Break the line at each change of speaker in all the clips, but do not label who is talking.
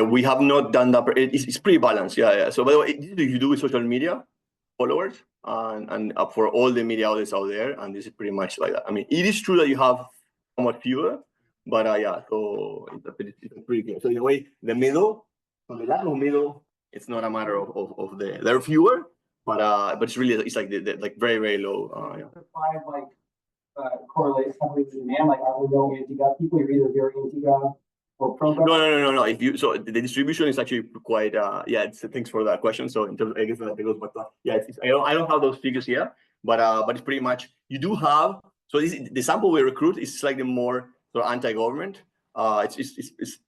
We have not done that. It's pretty balanced. Yeah. So by the way, this you do with social media followers and for all the media outlets out there, and this is pretty much like that. I mean, it is true that you have somewhat fewer, but yeah, so it's pretty clear. So in a way, the middle, so the lack of middle, it's not a matter of the there are fewer, but it's really it's like the like very low. Yeah.
Five correlates heavily with demand. Like I would know anti-God people, you're either very anti-God or pro-God.
No. If you so the distribution is actually quite yeah. Thanks for that question. So in terms of, I guess that goes, but yeah, I don't have those figures here, but it's pretty much you do have. So the sample we recruit is slightly more sort of anti-government. It's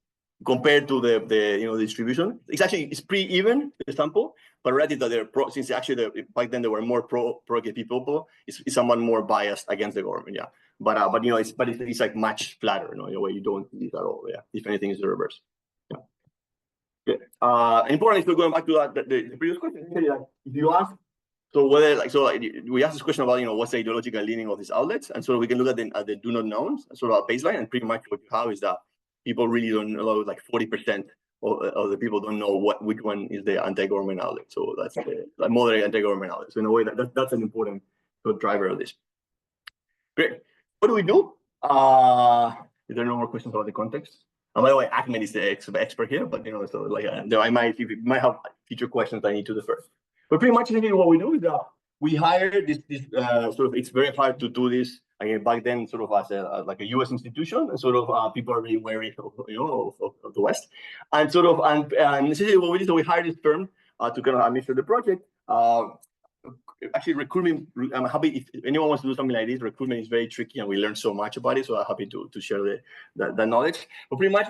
compared to the distribution. It's pretty even the sample, but relative to their since actually back then they were more pro KP people, it's somewhat more biased against the government. Yeah. But it's like much flatter, in a way you don't see it at all. Yeah, if anything, is the reverse. Yeah. Good. Important, if we're going back to that the previous question, if you ask, so we asked this question about what's the ideological leaning of these outlets, and so we can look at the do not knowns, sort of a baseline, and pretty much what you have is that people really don't know, like 40% of the people don't know which one is the anti-government outlet. So that's the moderate anti-government outlet. So in a way that's an important driver of this. Great. What do we do? Is there no more questions about the context? And by the way, Ahmet is the expert here, but so like I might have future questions I need to defer. But pretty much what we do is we hire this sort of. It's very hard to do this again back then, sort of as like a U.S. institution, and sort of people are really wary of the West, and sort of and essentially what we did is we hired this firm to kind of administer the project. Actually, recruitment, I'm happy if anyone wants to do something like this. Recruitment is very tricky, and we learn so much about it. So I'm happy to share the knowledge. But pretty much,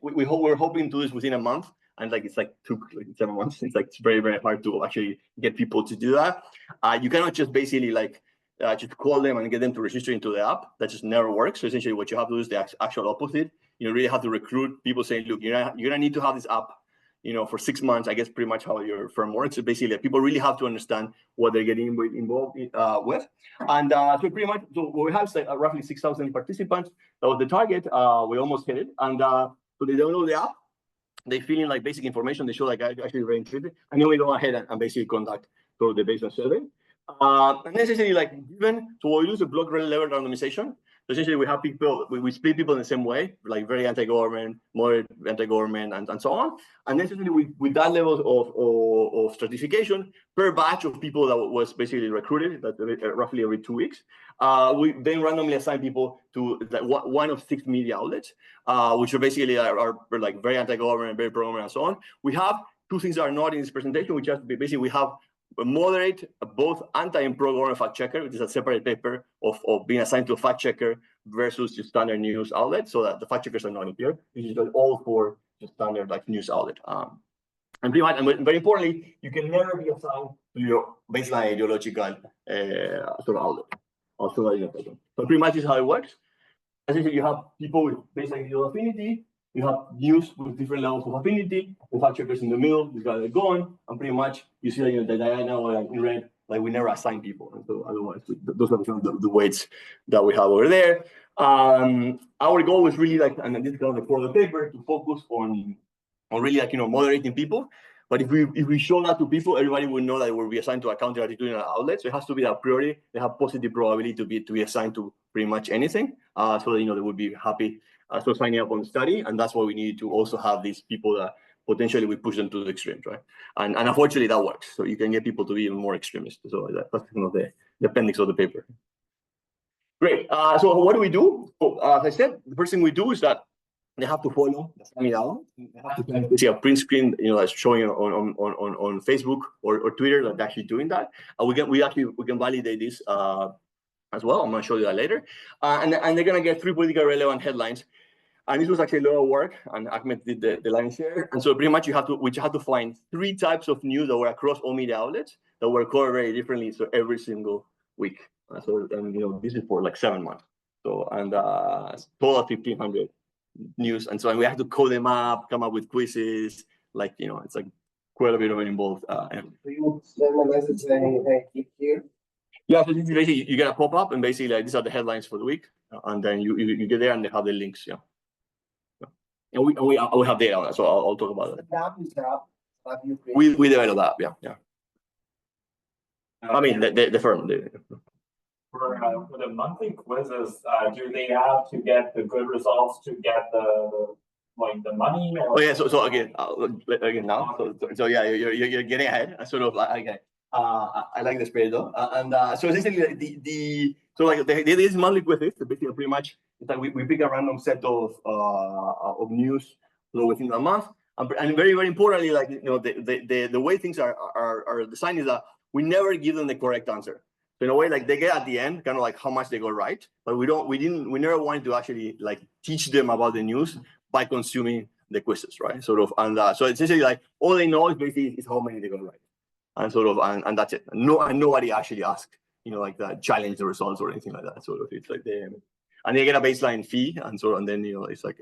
we're hoping to do this within a month, and it's took 7 months. It's very hard to actually get people to do that. You cannot just basically just call them and get them to register into the app. That just never works. So essentially, what you have to do is the actual opposite. You really have to recruit people saying, look, you're gonna need to have this app for 6 months. I guess pretty much how your firm works. So basically, people really have to understand what they're getting involved with. And so pretty much, so we have roughly 6,000 participants. That was the target. We almost hit it. And so they download the app. They fill in basic information. They show actually very interested. And then we go ahead and basically conduct the baseline survey. And essentially, so what we do is a block level randomization. So essentially, we have people, we split people in the same way, like very anti-government, moderate anti-government, and so on. And then essentially, with that level of stratification per batch of people that was basically recruited, roughly every 2 weeks, we then randomly assign people to one of 6 media outlets, which are basically are very anti-government, very pro-government, and so on. We have 2 things that are not in this presentation, which basically we have a moderate, both anti and pro-government fact checker, which is a separate paper of being assigned to a fact checker versus the standard news outlet, so that the fact checkers are not in here. This is all for the standard news outlet. And pretty much, and very importantly, you can never be assigned to your baseline ideological sort of outlet. So pretty much is how it works. Essentially, you have people with baseline ideological affinity. You have news with different levels of affinity, the fact checkers in the middle, these guys are gone, and pretty much you see the diagonal in red, we never assign people. And so otherwise, those are the weights that we have over there. Our goal was really and this is kind of for the paper, to focus on really moderating people. But if we show that to people, everybody will know that we'll be assigned to a counter-attitudinal outlet. So it has to be a priori. They have positive probability to be assigned to pretty much anything. So that, they would be happy signing up on the study. And that's why we need to also have these people that potentially we push them to the extremes, right? And unfortunately that works. So you can get people to be even more extremist. So that's the appendix of the paper. Great. So what do we do? So, as I said, the first thing we do is that they have to follow the family down. They have to see a print screen, that's showing on Facebook or Twitter that they're actually doing that. We can validate this as well. I'm going to show you that later. And they're going to get 3 politically relevant headlines. And this was actually a lot of work, and Ahmet did the lion's share. And so pretty much you have to find 3 types of news that were across all media outlets that were covered very differently. So every single week. This is for 7 months. So total 1,500 news, and so we have to code them up, come up with quizzes. It's quite a bit of an involved.
So you send a message saying, "Hey, keep here."
Yeah, so this is basically you get a pop up, and basically these are the headlines for the week, and then you get there and they have the links. Yeah. And we have data on that, so I'll talk about it. We develop that, yeah. I mean, the firm.
For the monthly quizzes, do they have to get the good results to get the money? Or?
Oh yeah, so again now, so yeah, you're getting ahead. Sort of okay. I like the spirit though, so essentially these monthly quizzes. So basically, pretty much, it's like we pick a random set of news within the month, and very importantly, like the way things are designed is that we never give them the correct answer. So in a way, like they get at the end, kind of like how much they got right, but we never wanted to actually like teach them about the news by consuming the quizzes, right? Sort of, and so essentially, like all they know is basically is how many they got right, and sort of, and that's it. And nobody actually asked, like challenge the results or anything like that. Sort of, it's like and they get a baseline fee, and sort of, and then it's like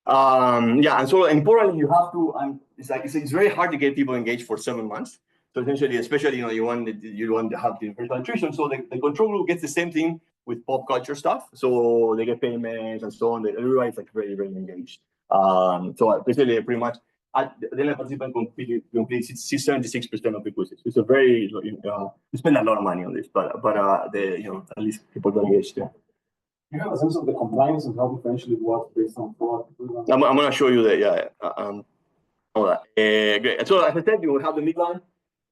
and so importantly, you have to, and it's like it's very hard to get people engaged for 7 months. So essentially, especially you want to have the virtual attrition. So the control group gets the same thing with pop culture stuff. So they get payments and so on. Everybody's like very engaged. So basically, pretty much, then a participant completes 76% of the quizzes. It's a very you spend a lot of money on this, but at least people are engaged. Yeah.
You have a sense of the compliance and how differentially it works based on fraud.
I'm going to show you that. All that. Great. And so as I said, you will have the midline.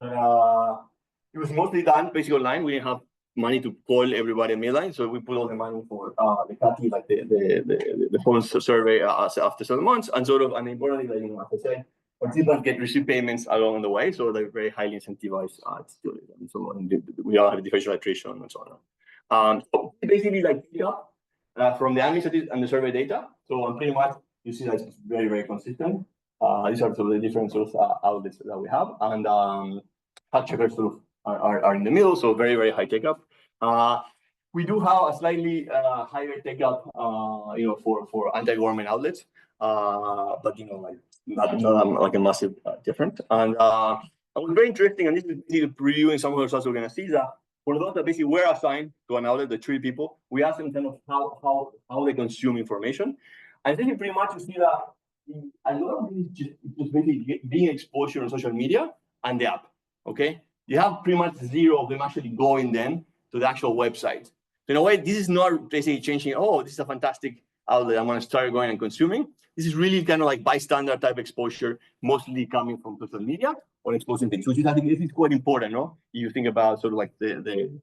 It was mostly done basically online. We didn't have money to call everybody at midline, so we put all the money for the CATI, like the phone survey after 7 months, and sort of, and importantly, like, as I said, participants receive payments along the way, so they're very highly incentivized to do it. And so we all have a differential attrition and so on. So basically, like pick up from the administrative and the survey data. So pretty much you see that it's very consistent. These are sort of the different sort of outlets that we have, and fact checkers sort of are in the middle, so very high take up. We do have a slightly higher take up, for anti-government outlets, but like not like a massive difference. And it was very interesting, and this is basically reviewing some of the results we're going to see that for those that basically were assigned to an outlet, the 3 people, we asked them kind of how they consume information. I think pretty much you see that a lot of it is just basically being exposure on social media and the app. Okay, you have pretty much 0 of them actually going then to the actual website. So in a way, this is not basically changing. Oh, this is a fantastic outlet. I'm going to start going and consuming. This is really kind of like bystander type exposure, mostly coming from social media or exposing things, which is, I think, this is quite important. No, you think about sort of like the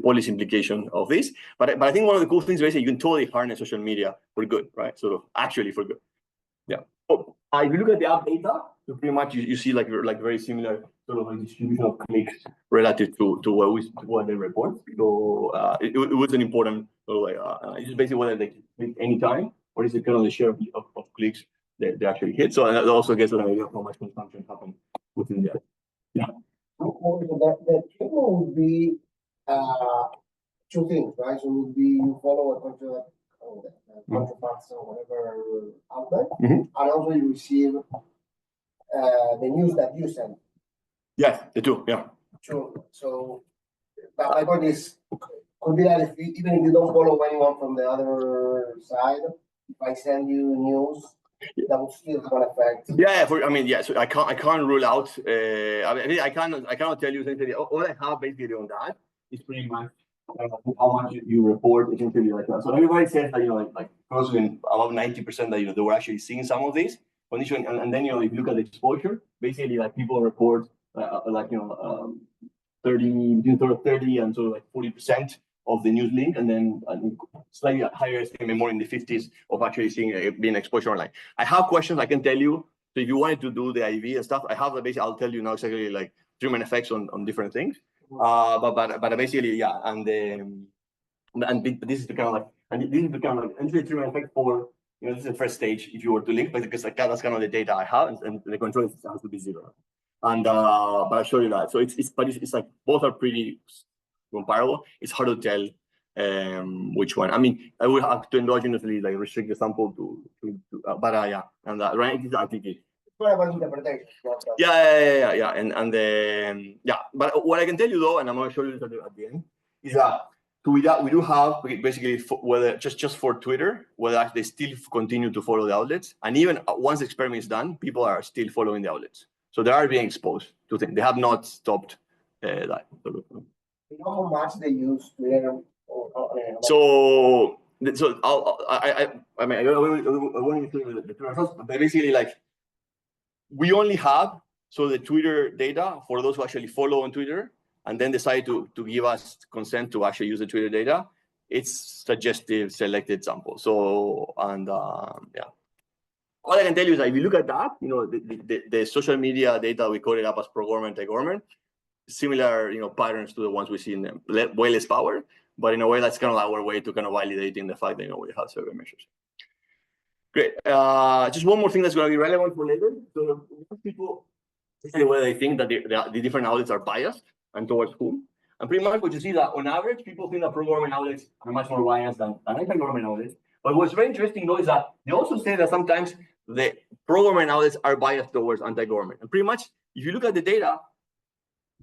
policy implication of this. But I think one of the cool things is you can totally harness social media for good, right? Sort of actually for good. Yeah. So if you look at the app data, so pretty much you see like very similar sort of like distribution of clicks relative to what they report. So it was an important sort of it's basically whether they click any time or is it kind of the share of clicks they actually hit. So that also gets an idea of how much consumption happened within the app. Yeah.
The table would be 2 things, right? So it would be you follow a counterparts or whatever outlet, and also you receive the news that you send.
Yes, the 2, yeah.
Sure. So, but my point is, could be that even if you don't follow anyone from the other side, if I send you news, that would still have an effect.
Yeah. So I can't rule out. I cannot tell you essentially. All I have basically on that is pretty much how much you report essentially like that. So everybody says that like close to about 90% that they were actually seeing some of these conditions, and then if you look at the exposure, basically like people report between 30 and sort of like 40% of the news link, and then slightly higher estimate, more in the 50s of actually seeing being exposure online. I have questions I can tell you. So if you wanted to do the IV and stuff, I have the basic. I'll tell you now exactly like treatment effects on different things. But basically, yeah, and this is the kind of like, and this is the kind of like entry treatment effect for this is the first stage if you were to link, because like that's kind of the data I have, and the control has to be 0. And but I'll show you that. So it's like both are pretty comparable. It's hard to tell which one. I mean, I would have to endogenously like restrict the sample to but yeah, and right, it is application. Yeah, and then yeah. But what I can tell you though, and I'm going to show you at the end, is that we do have basically whether just for Twitter, whether they still continue to follow the outlets, and even once the experiment is done, people are still following the outlets. So they are being exposed to things. They have not stopped that.
You know how much they use Twitter?
So I mean, I want to include the results, but basically, like, we only have the Twitter data for those who actually follow on Twitter and then decide to give us consent to actually use the Twitter data. It's suggestive, selected sample. So, and yeah. All I can tell you is that if you look at that, the social media data, we code it up as pro-government, anti-government, similar, patterns to the ones we see in them, way less power, but in a way that's kind of our way to kind of validating the fact that, we have survey measures. Great. Just one more thing that's going to be relevant for later. So people say whether they think that the different outlets are biased and towards whom. And pretty much what you see that on average, people think that pro-government outlets are much more biased than anti-government outlets. But what's very interesting though is that they also say that sometimes the pro-government outlets are biased towards anti-government. And pretty much, if you look at the data,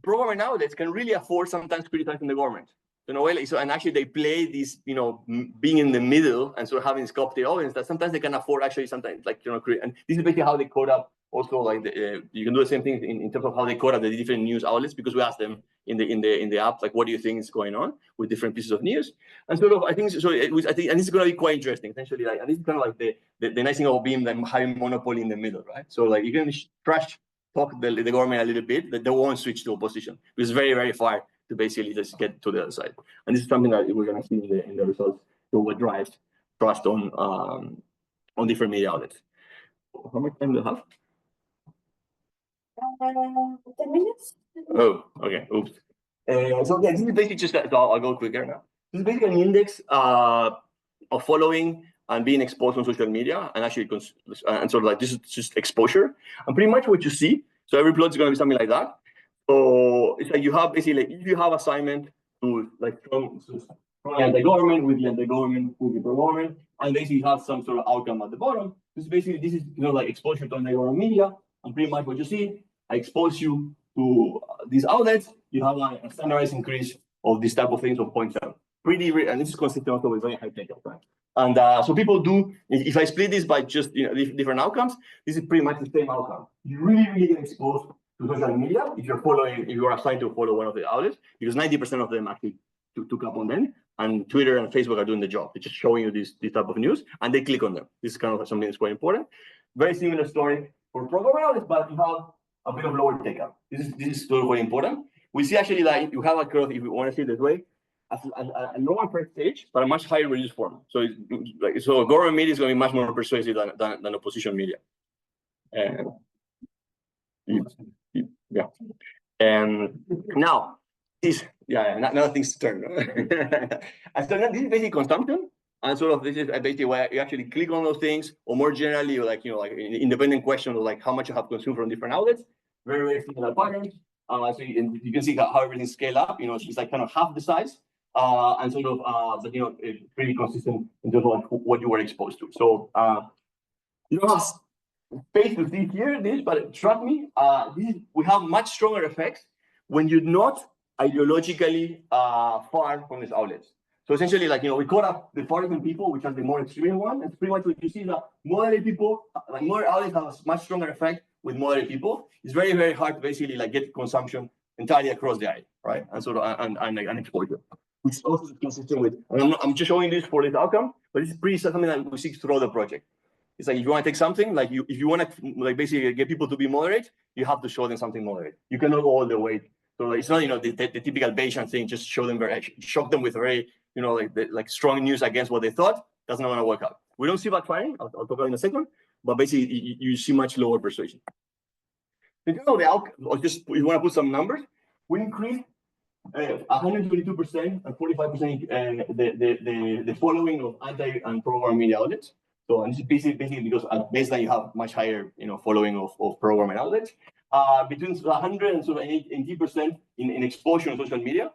pro-government outlets can really afford sometimes criticizing the government. And actually they play this, being in the middle and sort of having this co-opted audience that sometimes they can afford actually sometimes, like, and this is basically how they code up also, like, you can do the same thing in terms of how they code up the different news outlets, because we ask them in the app, like, what do you think is going on with different pieces of news? And sort of, I think, and this is going to be quite interesting, essentially, like, and this is kind of like the nice thing about being them having monopoly in the middle, right? So, like, you can trash talk the government a little bit, that they won't switch to opposition, because it's very, very far to basically just get to the other side. And this is something that we're going to see in the results. So what drives trust on different media outlets. How much time do you have?
10 minutes.
Oh, okay. Oops. So yeah, this is basically just I'll go quicker now. This is basically an index of following and being exposed on social media, and actually and sort of like this is just exposure. And pretty much what you see. So every plot is going to be something like that. So it's like you have basically, like, if you have assignment to, like, from anti-government with the anti-government with the pro-government, and basically you have some sort of outcome at the bottom. This is like exposure to anti-government media, and pretty much what you see, I expose you to these outlets, you have a standardized increase of this type of things of 0.7. And this is consistent also with very high takeout time. And so people do, if I split this by just different outcomes, this is pretty much the same outcome. You really get exposed to social media if you're assigned to follow one of the outlets, because 90% of them actually took up on them, and Twitter and Facebook are doing the job. They're just showing you this type of news, and they click on them. This is kind of something that's quite important. Very similar story for pro-government outlets, but you have a bit of lower takeout. This is still quite important. We see actually that you have a curve, if you want to see it this way, a lower first stage, but a much higher reduced form. So government media is going to be much more persuasive than opposition media. Yeah. And now now things turn. And so now this is basic consumption, and sort of this is basically where you actually click on those things, or more generally, like, like an independent question of like how much you have consumed from different outlets. Very, very similar patterns. So you can see how everything scale up. It's like kind of half the size, and sort of, but it's pretty consistent in terms of like what you were exposed to. So you don't have space to see here this, but trust me, we have much stronger effects when you're not ideologically far from these outlets. So essentially, like, we caught up the partisan people, which are the more extreme one, and pretty much what you see is that moderate people, like moderate outlets, have a much stronger effect with moderate people. It's very, very hard to basically like get consumption entirely across the eye, right? And sort of and exposure, which is also consistent with. And I'm just showing this for this outcome, but it's pretty something that we see throughout the project. It's like if you want to take something, like if you want to like basically get people to be moderate, you have to show them something moderate. You cannot go all the way. So it's not the typical Bayesian thing. Just show them shock them with very like strong news against what they thought. That's not going to work out. We don't see backfiring. I'll talk about it in a second. But basically, you see much lower persuasion. In terms of the outcome, or just you want to put some numbers, we increased 122% and 45% the following of anti and pro-government media outlets. So, and this is basically because at baseline you have much higher following of pro-government outlets. Between 100 and 80% in exposure on social media.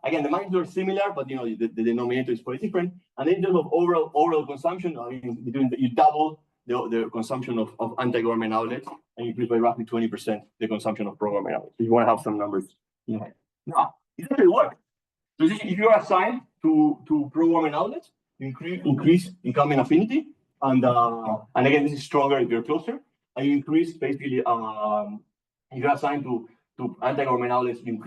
Again, the magnitudes are similar, but the denominator is quite different. And in terms of overall consumption, you double the consumption of anti-government outlets, and increase by roughly 20% the consumption of pro-government outlets. So you want to have some numbers in head. Now, it actually works. So if you are assigned to pro-government outlets, you increase incumbent affinity, and again, this is stronger if you're closer, and you increase basically if you're assigned to anti-government outlets, you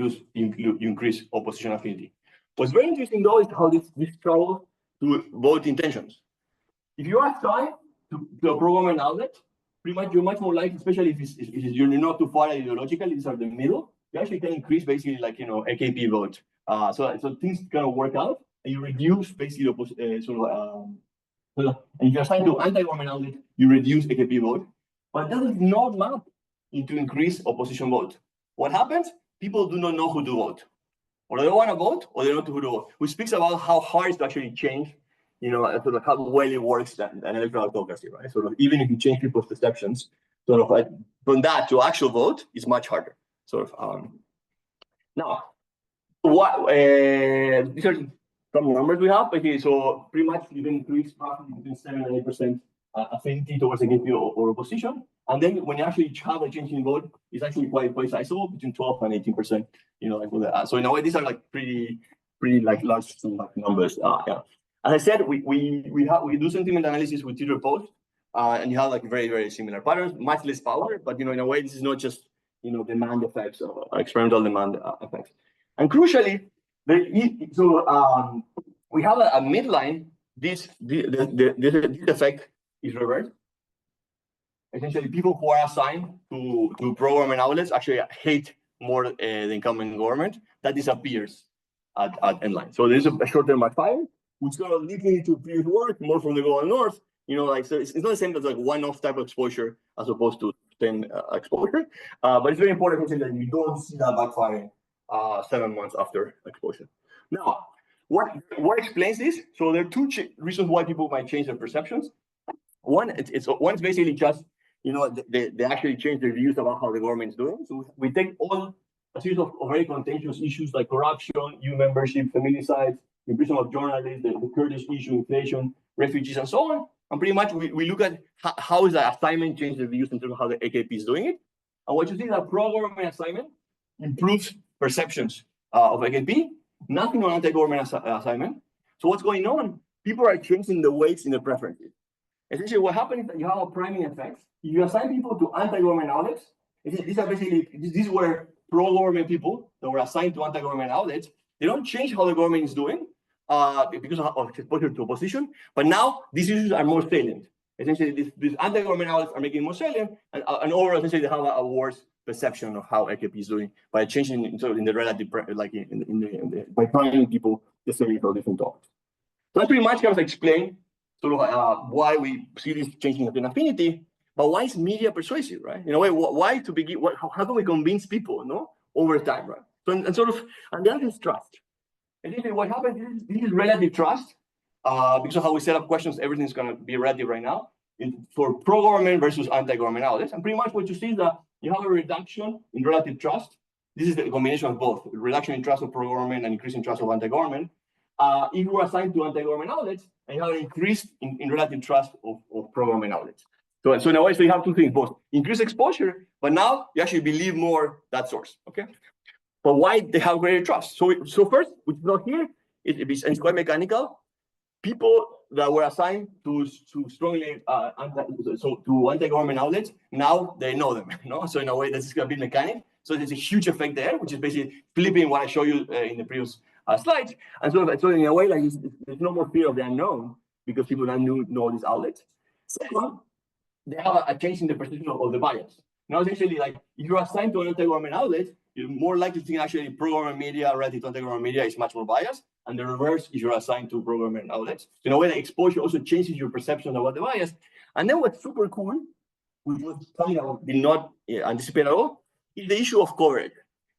increase opposition affinity. What's very interesting though is how this travels to vote intentions. If you are assigned to a pro-government outlet, pretty much you're much more likely, especially if you're not too far ideologically, these are the middle, you actually can increase basically like, AKP vote. So things kind of work out, and you reduce basically and if you're assigned to anti-government outlet, you reduce AKP vote, but that does not map into increased opposition vote. What happens? People do not know who to vote, or they don't want to vote, or they don't know who to vote, which speaks about how hard it's to actually change, sort of how well it works an electoral autocracy, right? Sort of even if you change people's perceptions, sort of like from that to actual vote is much harder. Sort of now, what these are some numbers we have. Okay, so pretty much you can increase roughly between 7 and 8% affinity towards AKP or opposition, and then when you actually have a change in vote, it's actually quite sizable, between 12 and 18%. So in a way, these are like pretty like large numbers. Yeah. As I said, we do sentiment analysis with Titre post, and you have like very, very similar patterns, much less power, but in a way, this is not just demand effects or experimental demand effects. And crucially, we have a midline. This effect is reversed. Essentially, people who are assigned to pro-government outlets actually hate more the incumbent government. That disappears at endline. So there's a short-term backfire, which is going to lead into previous work, more from the global north. So it's not the same as like one-off type of exposure as opposed to 10 exposure. But it's very important that you don't see that backfiring 7 months after exposure. Now, what explains this? So there are two reasons why people might change their perceptions. One's basically just they actually change their views about how the government is doing. So we take all a series of very contentious issues like corruption, EU membership, feminicide, imprisonment of journalists, the Kurdish issue, inflation, refugees, and so on. And pretty much we look at how is the assignment change the views in terms of how the AKP is doing it. And what you see is that pro-government assignment improves perceptions of AKP, nothing on anti-government assignment. So what's going on? People are changing the weights in the preferences. Essentially, what happens is that you have a priming effect. If you assign people to anti-government outlets, these are basically, these were pro-government people that were assigned to anti-government outlets. They don't change how the government is doing because of exposure to opposition, but now these issues are more salient. Essentially, these anti-government outlets are making more salient, and overall, essentially, they have a worse perception of how AKP is doing by changing in the relative, like by priming people necessarily for different topics. So that pretty much helps explain sort of why we see this changing of affinity, but why is media persuasive, right? In a way, why to begin? How can we convince people, over time, right? So and the other is trust. And what happens is this is relative trust, because of how we set up questions, everything's going to be relative right now for pro-government versus anti-government outlets. And pretty much what you see is that you have a reduction in relative trust. This is the combination of both, reduction in trust of pro-government and increase in trust of anti-government. If you are assigned to anti-government outlets, and you have an increase in relative trust of pro-government outlets. So in a way, so you have two things, both increased exposure, but now you actually believe more that source, okay? But why they have greater trust? So first, which is not here, it's quite mechanical. People that were assigned to strongly to anti-government outlets, now they know them, So in a way, this is going to be mechanic. So there's a huge effect there, which is basically flipping what I showed you in the previous slides. And so in a way, like there's no more fear of the unknown because people now know these outlets. Second, they have a change in the perception of the bias. Now, essentially, like if you're assigned to an anti-government outlet, you're more likely to think actually pro-government media relative to anti-government media is much more biased. And the reverse if you're assigned to pro-government outlets. In a way, the exposure also changes your perception about the bias. And then what's super cool, which was something I did not anticipate at all, is the issue of coverage.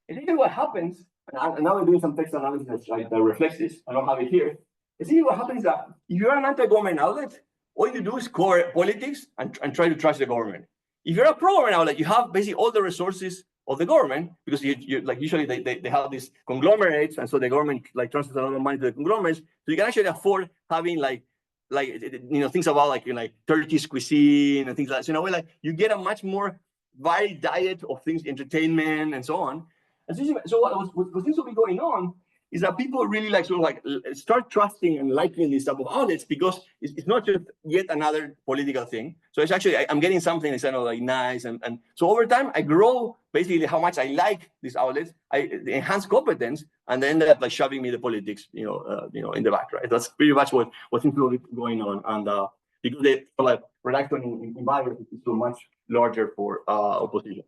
And then what happens, and now we're doing some text analysis that reflects this. I don't have it here. See, what happens is that if you're an anti-government outlet, all you do is cover politics and try to trash the government. If you're a pro-government outlet, you have basically all the resources of the government because you like usually they have these conglomerates, and so the government like transfers a lot of money to the conglomerates, so you can actually afford having like things about like Turkish cuisine and things like that. So in a way, like you get a much more varied diet of things, entertainment and so on. And so what seems to be going on is that people really like sort of like start trusting and liking these type of outlets because it's not just yet another political thing. So it's actually I'm getting something that's kind of like nice, and so over time I grow basically how much I like these outlets. I enhance competence, and then end up like shoving me the politics, in the back, right? That's pretty much what seems to be going on, and because the like reduction in bias is so much larger for opposition.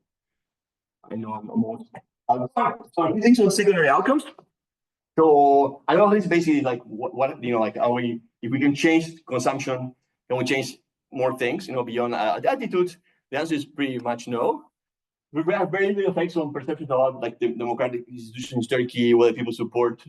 I know I'm almost. So things on secondary outcomes. So I know this is basically like what like are we, if we can change consumption, can we change more things, beyond the attitudes? The answer is pretty much no. We have very little effects on perceptions about like the democratic institutions in Turkey, whether people support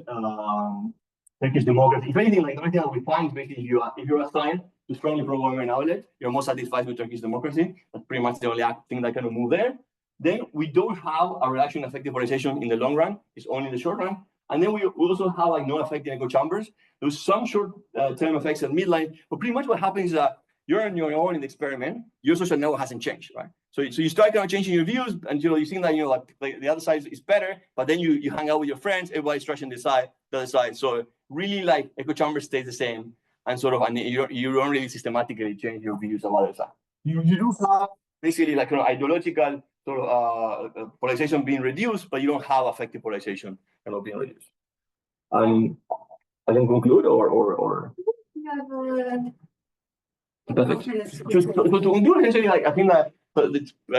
Turkish democracy. If anything, like the only thing that we find is basically if you're assigned to strongly pro-government outlet, you're most satisfied with Turkish democracy. That's pretty much the only thing that can move there. Then we don't have a reduction in affective polarization in the long run. It's only in the short run. And then we also have like no effect in echo chambers. There's some short-term effects at midline, but pretty much what happens is that you're on your own in the experiment. Your social network hasn't changed, right? So you start kind of changing your views, and you think that like the other side is better, but then you hang out with your friends. Everybody's trashing the other side. So really, like echo chamber stays the same, and and you don't really systematically change your views about the other side. You do have basically like ideological sort of polarization being reduced, but you don't have affective polarization being reduced. I can conclude or. Perfect. So to conclude, essentially, like I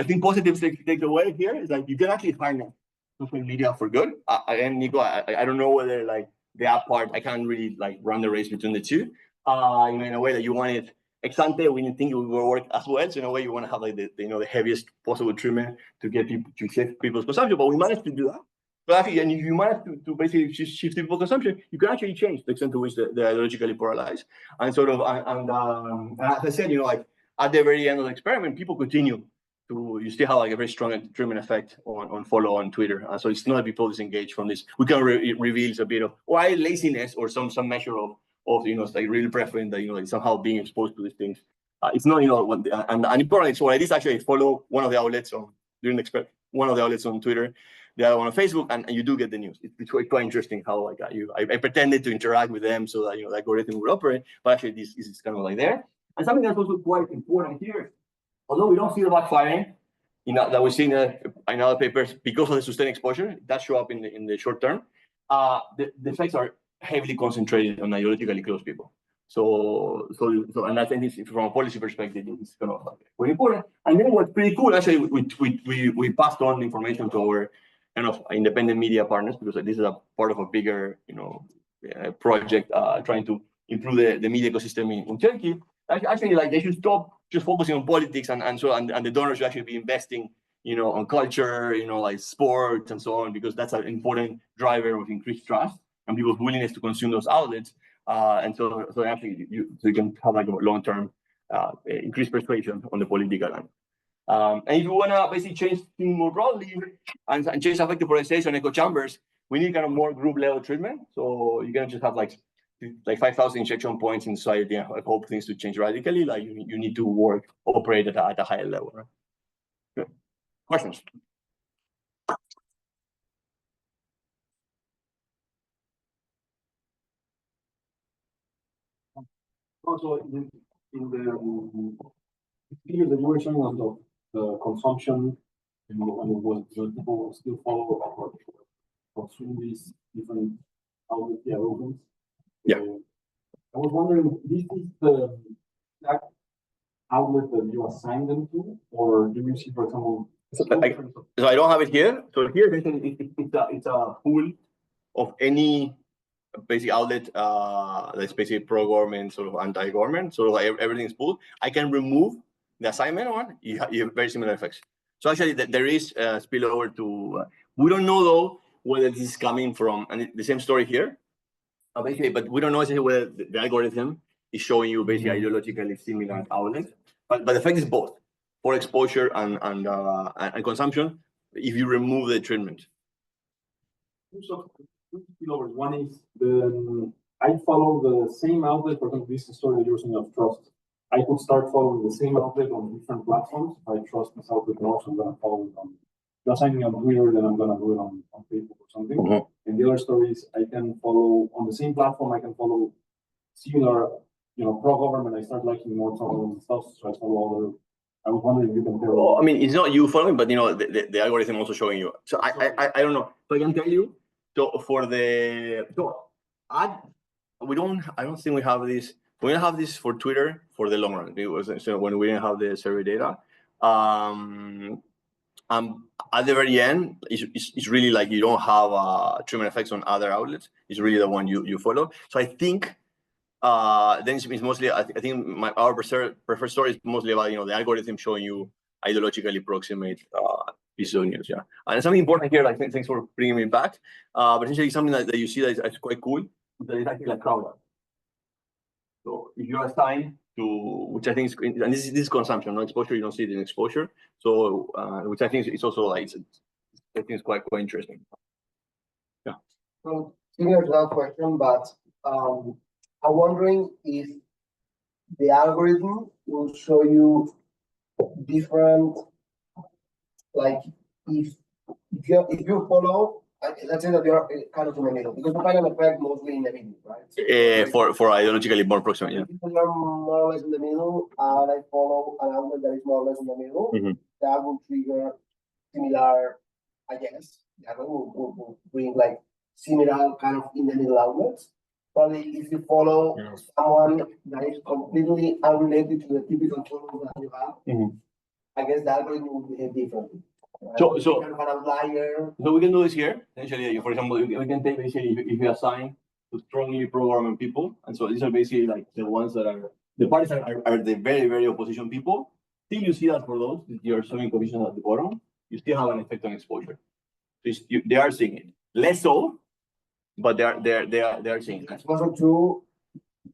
think positive take away here is like you can actually harness social media for good. And Nico, I don't know whether like the app part, I can't really like run the race between the two. In a way that you want it ex ante, we didn't think it would work as well. So in a way, you want to have like the heaviest possible treatment to get people to shift people's consumption. But we managed to do that. But actually, and if you manage to basically shift people's consumption, you can actually change the extent to which they're ideologically polarized. And sort of, and as I said, like at the very end of the experiment, people continue you still have like a very strong treatment effect on follow on Twitter. So it's not that people disengage from this. We can reveal a bit of laziness or some measure of like real preference that like somehow being exposed to these things. It's not and important. So I did actually follow one of the outlets during the experiment, one of the outlets on Twitter, the other one on Facebook, and you do get the news. It's quite interesting how like I pretended to interact with them so that the algorithm would operate, but actually this is kind of like there. And something that's also quite important here, although we don't see the backfiring, that we see in other papers because of the sustained exposure that show up in the short term, the effects are heavily concentrated on ideologically close people. So and I think this, from a policy perspective, it's kind of very important. And then what's pretty cool, actually, we passed on the information to our kind of independent media partners, because this is a part of a bigger project trying to improve the media ecosystem in Turkey. Actually, like they should stop just focusing on politics and the donors should actually be investing on culture, like sports and so on, because that's an important driver of increased trust and people's willingness to consume those outlets. And so actually you can have like a long-term increased persuasion on the political line. And if you want to basically change things more broadly and change affective polarization, echo chambers, we need kind of more group level treatment. So you can just have like 5,000 injection points in society and hope things to change radically. Like you need to operate at a higher level. Right? Good. Questions?
Also, in the figure that you were showing on the consumption, and what people still follow or consume these different outlets, organs.
Yeah.
I was wondering, this is the exact outlet that you assign them to, or do you see, for example?
So I don't have it here. So here it's a pool of any basic outlet that's basically pro-government, sort of anti-government, so like everything is pooled. I can remove the assignment one. You have very similar effects. So actually, there is spillover to. We don't know though whether this is coming from, and the same story here. Basically, but we don't know exactly whether the algorithm is showing you basically ideologically similar outlets. But the effect is both for exposure and consumption. If you remove the treatment.
One is I follow the same outlet. For example, this is a story that you're saying of trust. I could start following the same outlet on different platforms. If I trust this outlet more, so I'm going to follow it on you're signing on Twitter, then I'm gonna do it on Facebook or something.
Mhm.
And the other stories I can follow on the same platform. I can follow similar, pro-government. I start liking more pro-government stuff, so I follow other. I was wondering if you can tell.
Well, I mean, it's not you following, but the algorithm also showing you. So I don't know. So I can tell you. So for the I don't think we have this. We don't have this for Twitter for the long run. It was so when we didn't have the survey data. At the very end, it's really like you don't have treatment effects on other outlets. It's really the one you follow. So I think then it's mostly, I think our preferred story is mostly about the algorithm showing you ideologically proximate pieces of news. Yeah, and something important here. Like thanks for bringing me back. But essentially something that you see that is quite cool. That is actually like crowd. So if you're assigned to, which I think is, and this is consumption, not exposure. You don't see it in exposure. So which I think is also like I think it's quite interesting. Yeah.
So similar to that question, but I'm wondering if the algorithm will show you different, like if you follow, let's say that you're kind of in the middle, because you find an effect mostly in the middle, right?
For ideologically more proximate, yeah.
If you're more or less in the middle, and I follow an outlet that is more or less in the middle, that will trigger similar, I guess, that will bring like similar kind of in the middle outlets. Probably if you follow someone that is completely unrelated to the typical channels that you have, I guess the algorithm will behave differently. Right? So kind of an outlier.
So we can do this here. Essentially, for example, we can take basically if you assign to strongly pro-government people, and so these are basically like the ones that are the parties are the very, very opposition people. Still, you see that for those you're showing coefficients at the bottom, you still have an effect on exposure. So they are seeing it less so, but they are seeing it.
Exposure to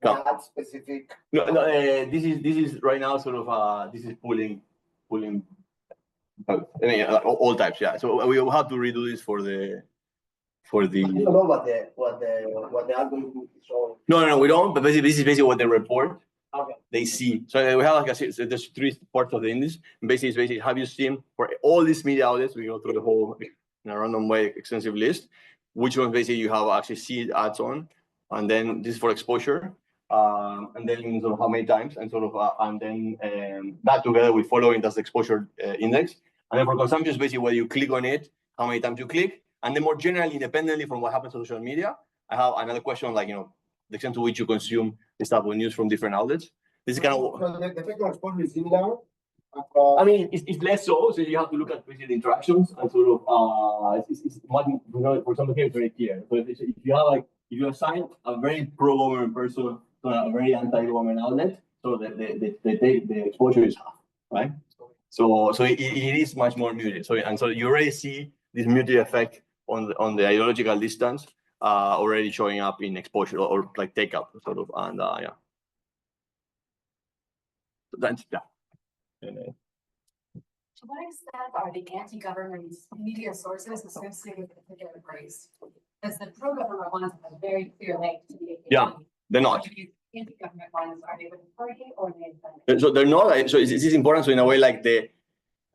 that specific.
No, this is right now sort of this is pulling. I mean, all types, yeah. So we will have to redo this for the.
I don't know what the algorithm is showing.
No, we don't. But basically, this is basically what they report.
Okay.
They see. So we have like there's three parts of the index. Basically, have you seen for all these media outlets? We go through the whole in a random way extensive list. Which ones basically you have actually see ads on, and then this is for exposure. And then sort of how many times, and sort of and then that together with following that's the exposure index. And then for consumption is basically whether you click on it, how many times you click, and then more generally, independently from what happens on social media, I have another question like the extent to which you consume this type of news from different outlets. This is kind of
the effect on exposure is similar.
I mean, it's less so. So you have to look at basically the interactions and sort of it's much, for example, here it's very clear. So if you assign a very pro-government person to a very anti-government outlet, so the exposure is half, right? So it is much more muted. So you already see this muted effect on the ideological distance already showing up in exposure or like take up sort of, and yeah. So that's yeah.
To what extent are the anti-government media sources associated with the praise? Because the pro-government ones have a very clear link to the
Yeah, they're not.
Anti-government ones, are they with the party or they?
So they're not. So this is important. So in a way, like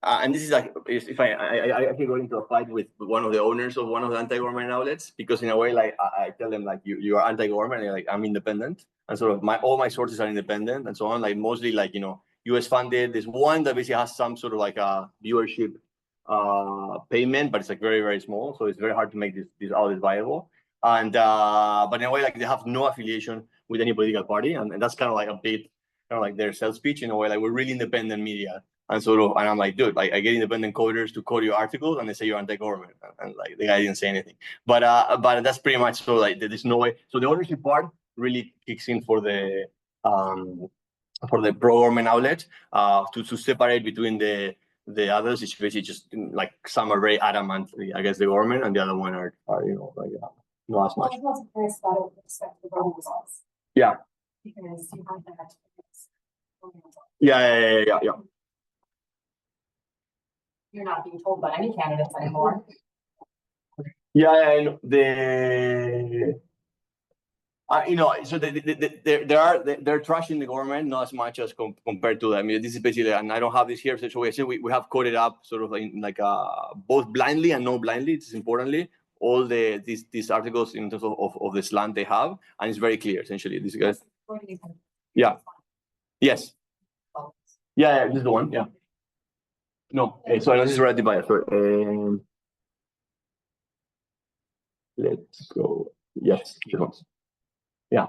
and this is like if I actually got into a fight with one of the owners of one of the anti-government outlets because in a way, like I tell them like you are anti-government, and like I'm independent, and sort of all my sources are independent and so on. Like mostly like US funded. There's one that basically has some sort of like a viewership payment, but it's like very, very small. So it's very hard to make this outlets viable. And but in a way, like they have no affiliation with any political party, and that's kind of like a bit kind of like their sales pitch in a way. Like we're really independent media, and sort of, and I'm like, dude, like I get independent coders to code your articles, and they say you're anti-government, and like the guy didn't say anything. But that's pretty much so. Like there's no way. So the ownership part really kicks in for the pro-government outlet to separate between the others. It's basically just like some are very adamant against the government, and the other one are like not as much.
I was curious about with respect to the voting results.
Yeah.
Because you have that.
Yeah.
You're not being told by any candidates anymore.
Yeah, So they're trashing the government not as much as compared to. I mean, this is basically, and I don't have this here. So we have coded up sort of like both blindly and not blindly. It's importantly all these articles in terms of the slant they have, and it's very clear essentially. These guys. Yeah. Yes. Yeah. This is the one. Yeah. No. Sorry. This is relative bias. Sorry. Let's go. Yes. This one. Yeah.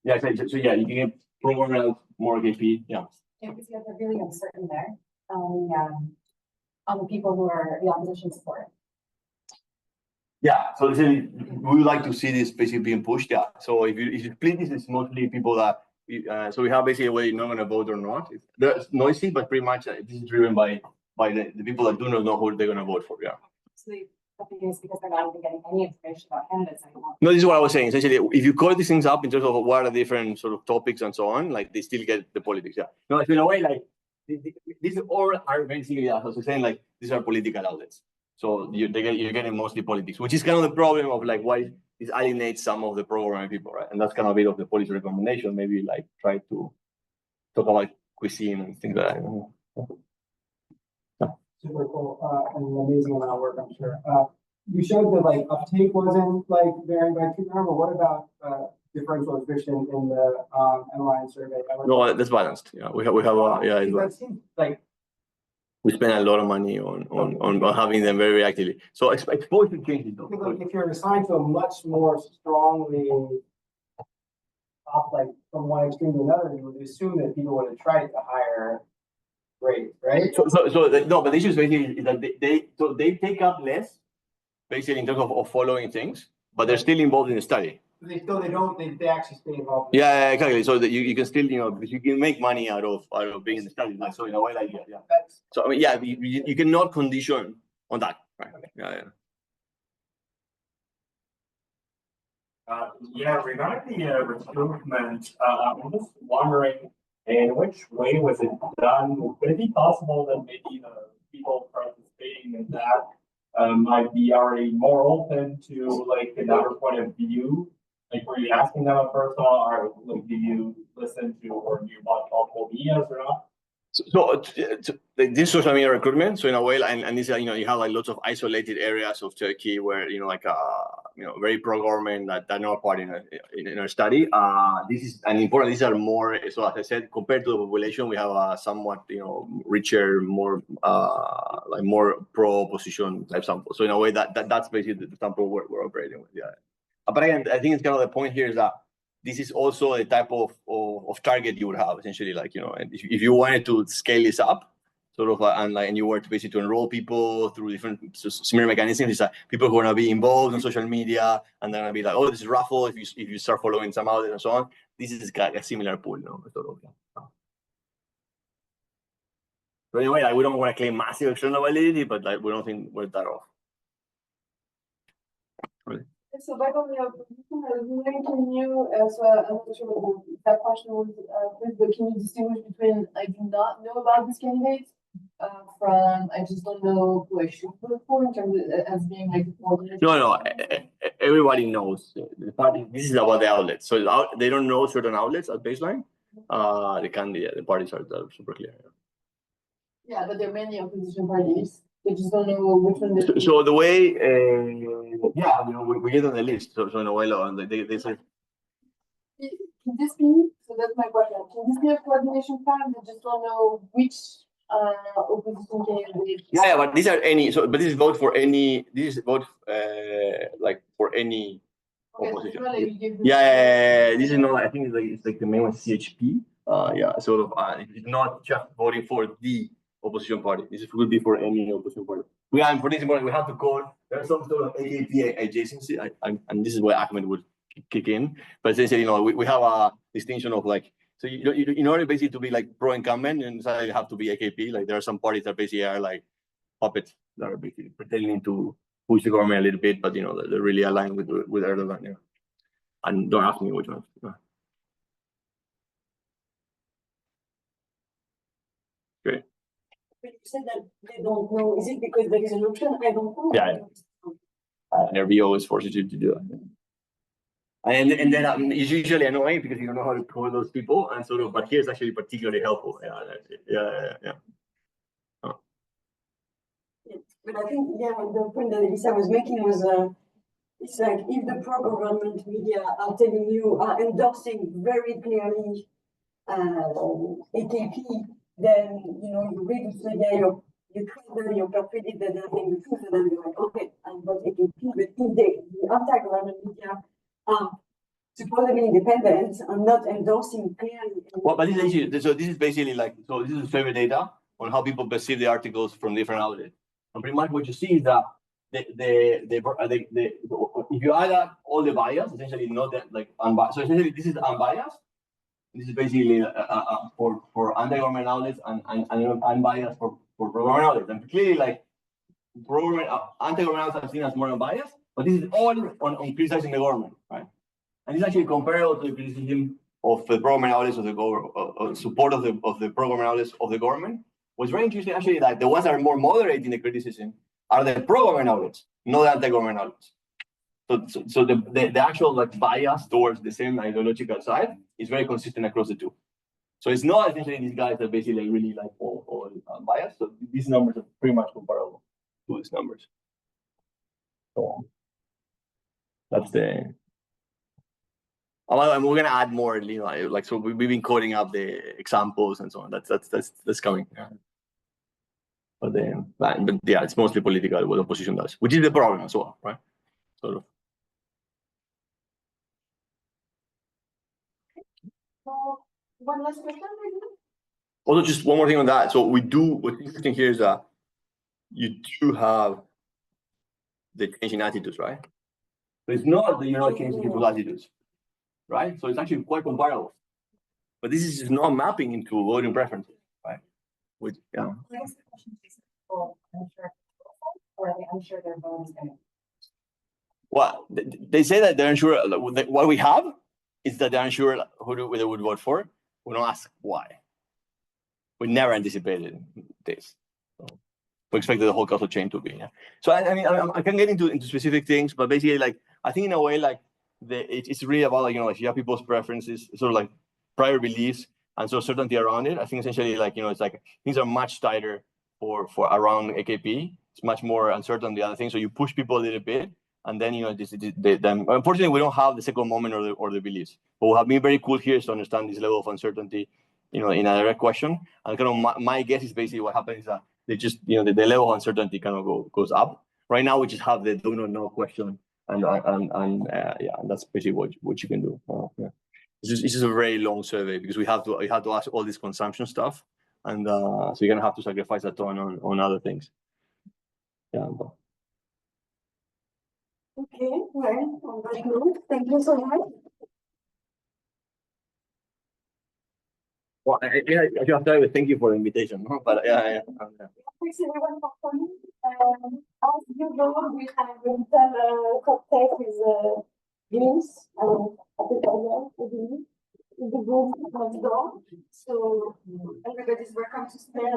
Yeah. So yeah, you can get program more KP. Yeah.
Yeah, because you have to really uncertain there on the people who are the opposition support.
Yeah. So we would like to see this basically being pushed. Yeah. So if you split this, it's mostly people that. So we have basically a way you're not going to vote or not. It's noisy, but pretty much this is driven by the people that do not know who they're going to vote for. Yeah.
So because they're not even getting any information about candidates anymore.
No, this is what I was saying. Essentially, if you code these things up in terms of what are the different sort of topics and so on, like they still get the politics. Yeah. No, in a way, like these all are basically, as I was saying, like these are political outlets. So you're getting mostly politics, which is kind of the problem of like why this alienates some of the programming people, right? And that's kind of a bit of the policy recommendation. Maybe like try to talk about cuisine and things like that.
Super cool, and an amazing amount of work, I'm sure. You showed that like uptake wasn't like varying by tutor, but what about differential attrition in the online survey?
No, that's balanced. Yeah, we have yeah.
That seems like
we spend a lot of money on having them very actively. So exposure changes though.
If you're assigned to a much more strongly up, like from one extreme to another, you would assume that people would have tried to higher rate, right?
So no, but the issue is basically is that they take up less, basically in terms of following things, but they're still involved in the study.
They actually stay involved.
Yeah, exactly. So that you can still, because you can make money out of being in the study. Like, so in a way, like yeah. So I mean, yeah, you cannot condition on that, right? Yeah.
Regarding the recruitment, I'm just wondering in which way was it done? Would it be possible that maybe the people participating in that might be already more open to like another point of view? Like, were you asking them first of all, or like, do you listen to or do you watch multiple medias or not?
So this social media recruitment. So in a way, and this you have like lots of isolated areas of Turkey where like very pro-government that are not part in our study. This is an important. These are more. So as I said, compared to the population, we have a somewhat richer, more like more pro-opposition type sample. So in a way, that's basically the sample we're operating with. Yeah. But again, I think it's kind of the point here is that this is also a type of target you would have essentially, like if you wanted to scale this up, sort of, and you were to basically to enroll people through different similar mechanisms, it's like people who are gonna be involved on social media, and they're gonna be like, oh, this is raffle. If you start following some outlets and so on, this is a similar pool, sort of. Yeah. So anyway, like we don't want to claim massive external validity, but like we don't think we're that off. Really.
So back on the opposition, I was wondering, can you, so I'm not sure what that question was, but can you distinguish between I do not know about this candidate from I just don't know who I should vote for in terms of as being like
No, everybody knows the party. This is about the outlets, so they don't know certain outlets at baseline. The candidate, the parties are super clear.
Yeah, but there are many opposition parties. They just don't know which one.
So the way, we get on the list. So in a way, they say.
Can this be? So that's my question. Can this be a coordination plan? They just don't know which opposition candidate.
Yeah, but these are any. So, but this is vote for any. This is vote like for any opposition. Yeah. This is not. I think it's like the main one, CHP. Sort of. It's not just voting for the opposition party. This will be for any opposition party. For this important, we have to call. There's some sort of AKP adjacency, and this is where Ahmed would kick in. But essentially, we have a distinction of like, so in order basically to be like pro-incumbent, and so you have to be AKP. Like there are some parties that basically are like puppets that are basically pretending to push the government a little bit, but they're really aligned with Erdogan. Yeah. And don't ask me which ones. Yeah. Great.
But you said that they don't know. Is it because there is an option? I don't know.
Yeah. Their VO is forced you to do that. And then it's usually annoying because you don't know how to call those people, and sort of. But here it's actually particularly helpful. Yeah.
But I think, yeah, the point that Elisa was making was, it's like if the pro-government media are telling you, are endorsing very clearly AKP, then, you know, you read this media, you trust them, you're persuaded that they're saying the truth, and then you're like, okay, I'm not AKP, but if the anti-government media are supposedly independent and not endorsing clearly.
Well, but this is issue. So this is basically like, so this is survey data on how people perceive the articles from different outlets. And pretty much what you see is that if you add up all the bias, essentially not that like unbiased. So essentially this is unbiased. This is basically for anti-government outlets and unbiased for pro-government outlets. And clearly like anti-government outlets are seen as more unbiased, but this is all on criticizing the government, right? And it's actually comparable to the criticism of the pro-government outlets of the government, support of the pro-government outlets of the government. What's very interesting actually that the ones that are more moderate in the criticism are the pro-government outlets, not the anti-government outlets. So the actual like bias towards the same ideological side is very consistent across the two. So it's not essentially these guys that basically really like all biased. So these numbers are pretty much comparable to these numbers. So that's the. And we're gonna add more, you know, like so we've been coding up the examples and so on. That's coming. Yeah. But yeah, it's mostly political what opposition does, which is the problem as well, right? Sort of.
One last question, maybe?
Also, just one more thing on that. So what's interesting here is that you do have the change in attitudes, right? But it's not that you're not changing people's attitudes, right? So it's actually quite comparable. But this is just not mapping into voting preferences, right? Which, yeah.
I guess the question is, people unsure or are they unsure their vote is going to?
Well, they say that they're unsure. What we have is that they're unsure who they would vote for. We don't ask why. We never anticipated this. So we expected the whole cultural chain to be. Yeah. So I mean, I can get into specific things, but basically, like I think in a way, like it's really about like, you know, like you have people's preferences, sort of like prior beliefs, and so certainty around it. I think essentially, like, you know, it's like things are much tighter for around AKP. It's much more uncertain than the other things. So you push people a little bit, and then, you know, then unfortunately we don't have the second moment or the beliefs. But what have been very cool here is to understand this level of uncertainty, you know, in a direct question. And kind of my guess is basically what happens is that they just, you know, the level of uncertainty kind of goes up. Right now we just have the do not know question, and yeah, and that's basically what you can do. Yeah. It's just a very long survey because we have to ask all this consumption stuff, and so you're gonna have to sacrifice a ton on other things. Yeah. But.
Okay, well, on that note, thank you so much.
Well, I have to thank you for the invitation. But yeah.
Thanks everyone for coming. As usual, we have a little cocktail with drinks and appetizers in the room next door. So everybody's welcome to stay.